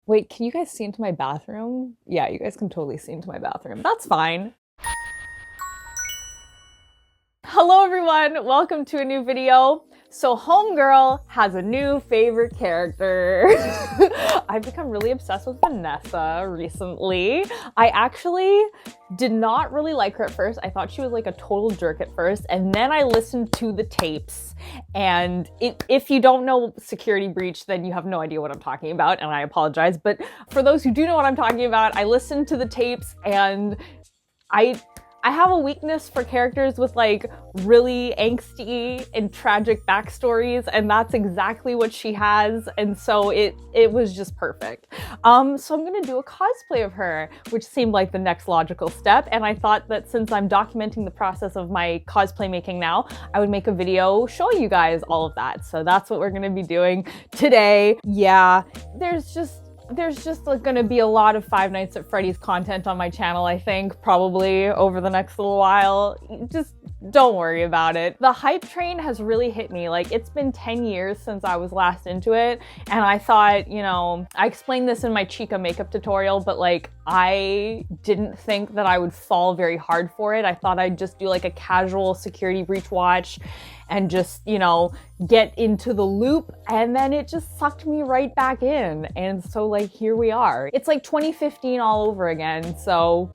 Wait, can you guys see into my bathroom? Yeah, you guys can totally see into my bathroom. That's fine. Hello everyone, welcome to a new video. So Homegirl has a new favorite character. I've become really obsessed with Vanessa recently. I actually did not really like her at first. I thought she was like a total jerk at first, and then I listened to the tapes, and if you don't know Security Breach, then you have no idea what I'm talking about, and I apologize. But for those who do know what I'm talking about, I listened to the tapes, and I have a weakness for characters with like really angsty and tragic backstories, and that's exactly what she has, and so it was just perfect. So I'm gonna do a cosplay of her, which seemed like the next logical step, and I thought that since I'm documenting the process of my cosplay making now, I would make a video showing you guys all of that. So that's what we're gonna be doing today. Yeah, there's just like gonna be a lot of Five Nights at Freddy's content on my channel, I think, probably over the next little while. Just don't worry about it. The hype train has really hit me. Like, it's been 10 years since I was last into it, and I thought, you know, I explained this in my Chica makeup tutorial, but like, I didn't think that I would fall very hard for it. I thought I'd just do like a casual Security Breach watch and just, you know, get into the loop, and then it just sucked me right back in. And so like, here we are. It's like 2015 all over again, so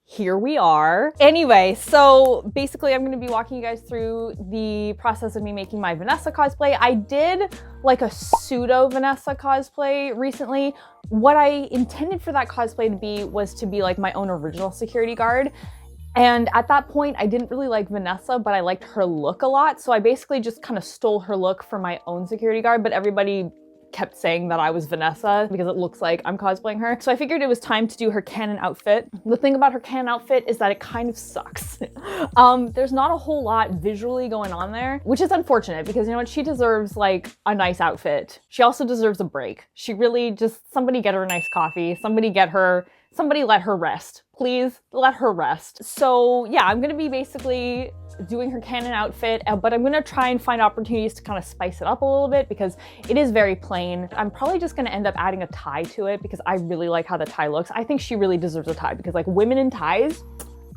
here we are. Anyway, so basically I'm gonna be walking you guys through the process of me making my Vanessa cosplay. I did like a pseudo Vanessa cosplay recently. What I intended for that cosplay to be was to be like my own original security guard. And at that point, I didn't really like Vanessa, but I liked her look a lot. So I basically just kind of stole her look for my own security guard, but everybody kept saying that I was Vanessa because it looks like I'm cosplaying her. So I figured it was time to do her canon outfit. The thing about her canon outfit is that it kind of sucks. There's not a whole lot visually going on there, which is unfortunate because, you know what, she deserves like a nice outfit. She also deserves a break. She really just, somebody get her a nice coffee, somebody let her rest. Please let her rest. So yeah, I'm gonna be basically doing her canon outfit, but I'm gonna try and find opportunities to kind of spice it up a little bit because it is very plain. I'm probably just gonna end up adding a tie to it because I really like how the tie looks. I think she really deserves a tie because like, women in ties,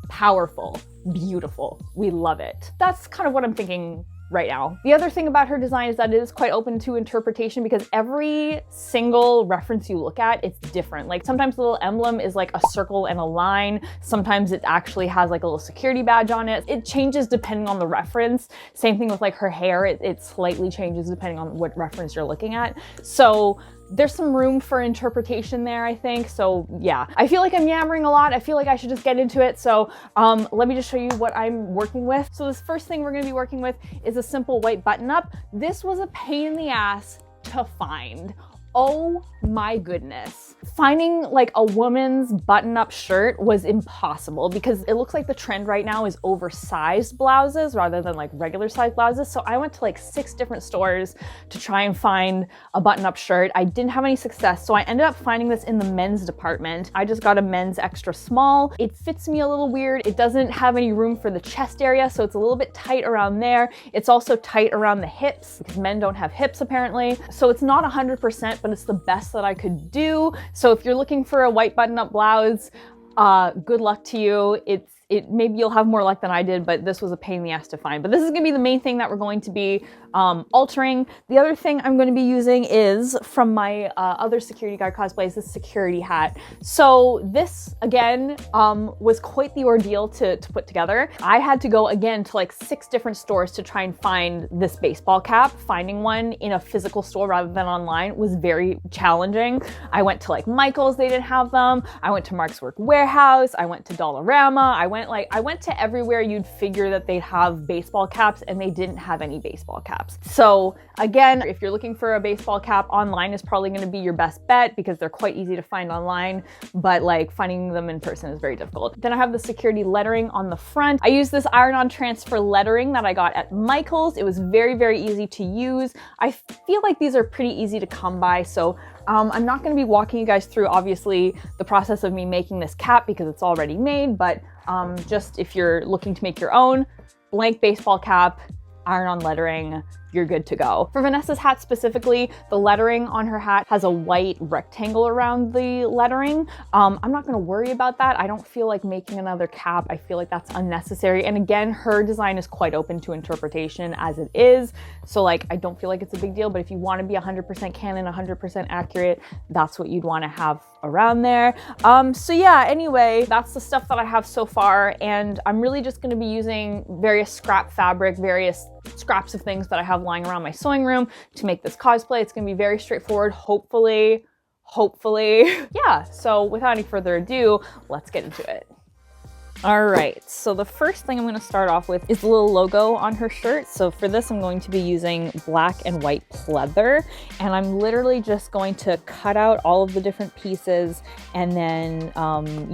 powerful, beautiful. We love it. That's kind of what I'm thinking right now. The other thing about her design is that it is quite open to interpretation because every single reference you look at, it's different. Like, sometimes the little emblem is like a circle and a line. Sometimes it actually has like a little security badge on it. It changes depending on the reference. Same thing with like her hair. It slightly changes depending on what reference you're looking at. So there's some room for interpretation there, I think. So yeah, I feel like I'm yammering a lot. I feel like I should just get into it. So let me just show you what I'm working with. So this first thing we're gonna be working with is a simple white button up. This was a pain in the ass to find. Oh my goodness. Finding like a woman's button-up shirt was impossible because it looks like the trend right now is oversized blouses rather than like regular size blouses. So I went to like 6 different stores to try and find a button-up shirt. I didn't have any success, so I ended up finding this in the men's department. I just got a men's extra small. It fits me a little weird. It doesn't have any room for the chest area, so it's a little bit tight around there. It's also tight around the hips because men don't have hips apparently. So it's not 100%, but it's the best that I could do. So if you're looking for a white button-up blouse, good luck to you. Maybe you'll have more luck than I did, but this was a pain in the ass to find. But this is gonna be the main thing that we're going to be altering. The other thing I'm going to be using is from my other security guard cosplays, this security hat. So this, again, was quite the ordeal to put together. I had to go again to like 6 different stores to try and find this baseball cap. Finding one in a physical store rather than online was very challenging. I went to like Michael's, they didn't have them. I went to Mark's Work Warehouse. I went to Dollarama. I went to everywhere you'd figure that they'd have baseball caps, and they didn't have any baseball caps. So again, if you're looking for a baseball cap, online is probably going to be your best bet because they're quite easy to find online, but like finding them in person is very difficult. Then I have the security lettering on the front. I use this iron-on transfer lettering that I got at Michael's. It was very, very easy to use. I feel like these are pretty easy to come by, so I'm not going to be walking you guys through, obviously, the process of me making this cap because it's already made, but just if you're looking to make your own, blank baseball cap, iron-on lettering, you're good to go. For Vanessa's hat specifically, the lettering on her hat has a white rectangle around the lettering. I'm not gonna worry about that. I don't feel like making another cap. I feel like that's unnecessary. And again, her design is quite open to interpretation as it is. So like, I don't feel like it's a big deal, but if you wanna be 100% canon, 100% accurate, that's what you'd wanna have around there. So yeah, anyway, that's the stuff that I have so far. And I'm really just gonna be using various scrap fabric, various scraps of things that I have lying around my sewing room to make this cosplay. It's gonna be very straightforward, hopefully. Yeah, so without any further ado, let's get into it. All right, so the first thing I'm gonna start off with is the little logo on her shirt. So for this, I'm going to be using black and white pleather, and I'm literally just going to cut out all of the different pieces and then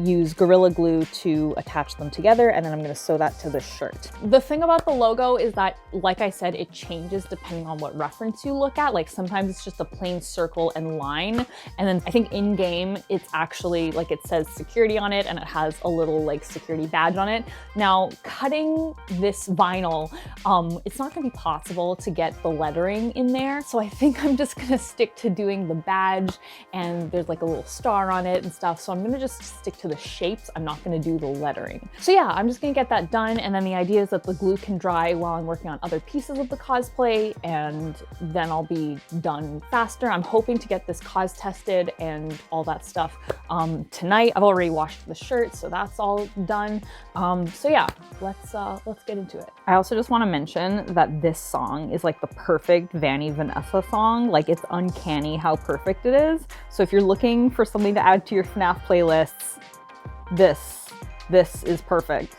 use Gorilla Glue to attach them together, and then I'm gonna sew that to the shirt. The thing about the logo is that, like I said, it changes depending on what reference you look at. Like sometimes it's just a plain circle and line, and then I think in-game, it's actually like it says security on it, and it has a little like security badge on it. Now, cutting this vinyl, it's not gonna be possible to get the lettering in there. So I think I'm just gonna stick to doing the badge, and there's like a little star on it and stuff. So I'm gonna just stick to the shapes. I'm not gonna do the lettering. So yeah, I'm just gonna get that done. And then the idea is that the glue can dry while I'm working on other pieces of the cosplay, and then I'll be done faster. I'm hoping to get this cos tested and all that stuff tonight. I've already washed the shirt, so that's all done. So yeah, let's get into it. I also just want to mention that this song is like the perfect Vanessa song. Like it's uncanny how perfect it is. So if you're looking for something to add to your FNAF playlists, this is perfect.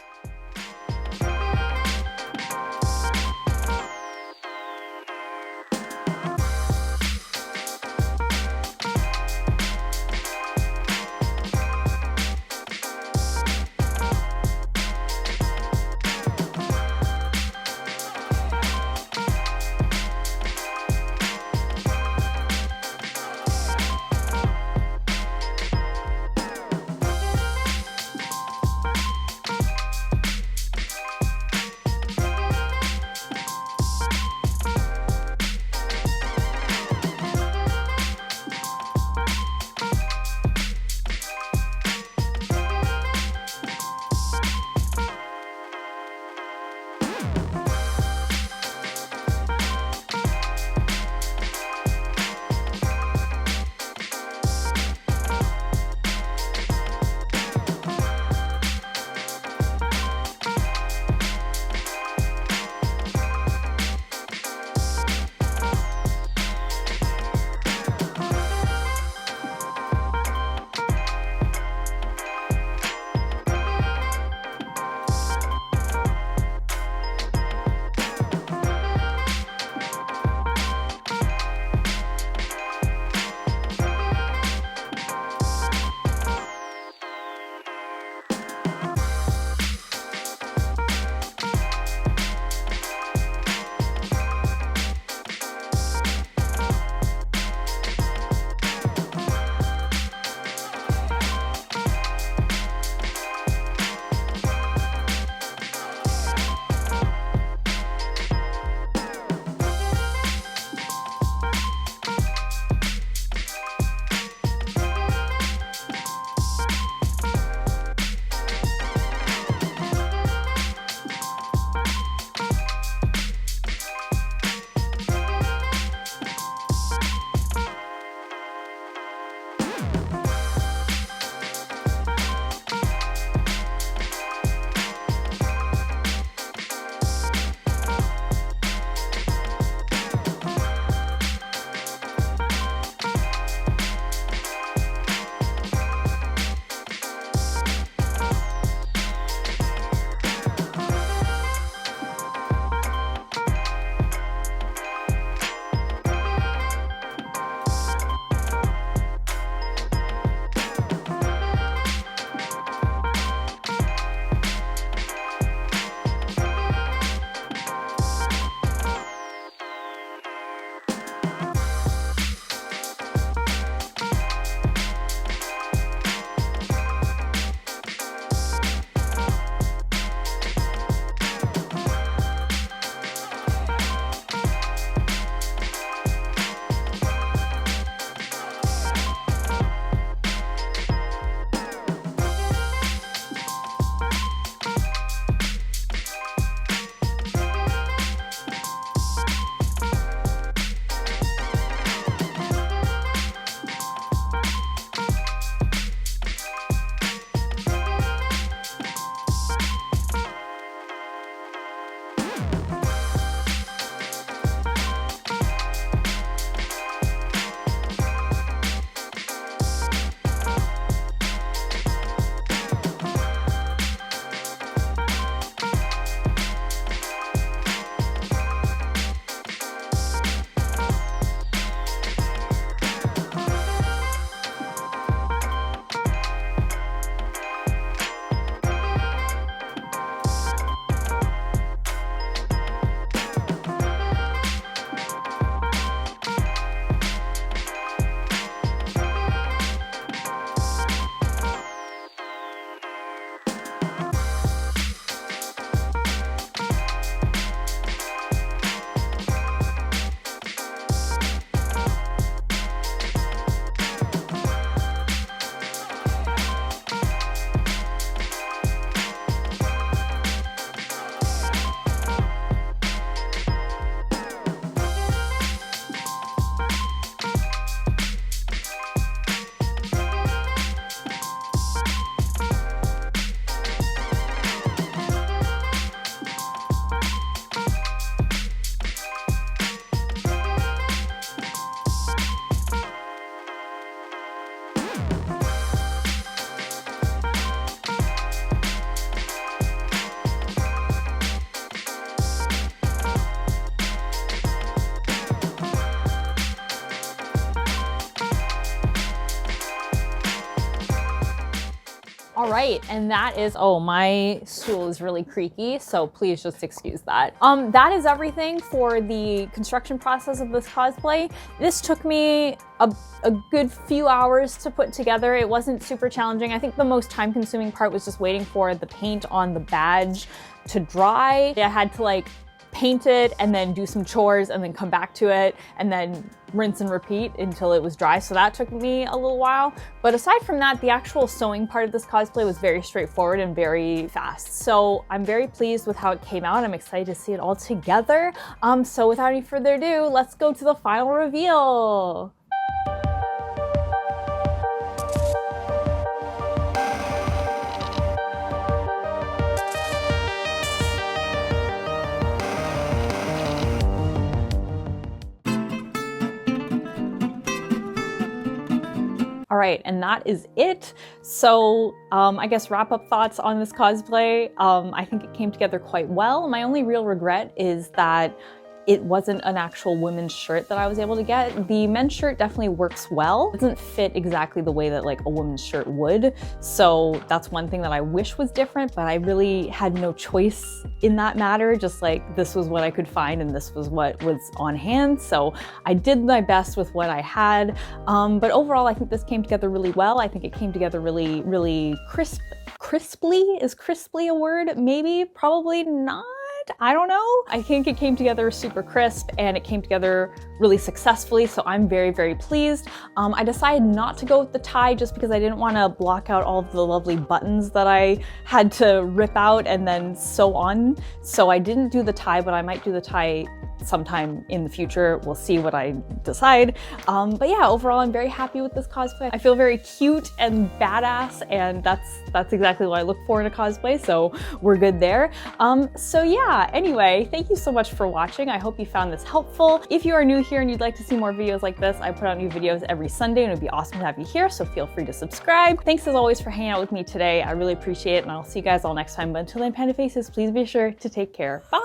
All right, and that is, oh, my stool is really creaky, so please just excuse that. That is everything for the construction process of this cosplay. This took me a good few hours to put together. It wasn't super challenging. I think the most time-consuming part was just waiting for the paint on the badge to dry. I had to like paint it and then do some chores and then come back to it and then rinse and repeat until it was dry. So that took me a little while. But aside from that, the actual sewing part of this cosplay was very straightforward and very fast. So I'm very pleased with how it came out. I'm excited to see it all together. So without any further ado, let's go to the final reveal. All right, and that is it. So I guess wrap up thoughts on this cosplay. I think it came together quite well. My only real regret is that it wasn't an actual women's shirt that I was able to get. The men's shirt definitely works well. It doesn't fit exactly the way that like a woman's shirt would. So that's one thing that I wish was different, but I really had no choice in that matter. Just like this was what I could find and this was what was on hand. So I did my best with what I had. But overall, I think this came together really well. I think it came together really crisply. Is crisply a word? Maybe, probably not. I don't know. I think it came together super crisp and it came together really successfully, so I'm very, very pleased. I decided not to go with the tie just because I didn't want to block out all of the lovely buttons that I had to rip out and then sew on. So I didn't do the tie, but I might do the tie sometime in the future. We'll see what I decide. But yeah, overall, I'm very happy with this cosplay. I feel very cute and badass, and that's exactly what I look for in a cosplay, so we're good there. So yeah, anyway, thank you so much for watching. I hope you found this helpful. If you are new here and you'd like to see more videos like this, I put out new videos every Sunday and it would be awesome to have you here, so feel free to subscribe. Thanks as always for hanging out with me today. I really appreciate it, and I'll see you guys all next time. But until then, Panda Faces, please be sure to take care. Bye!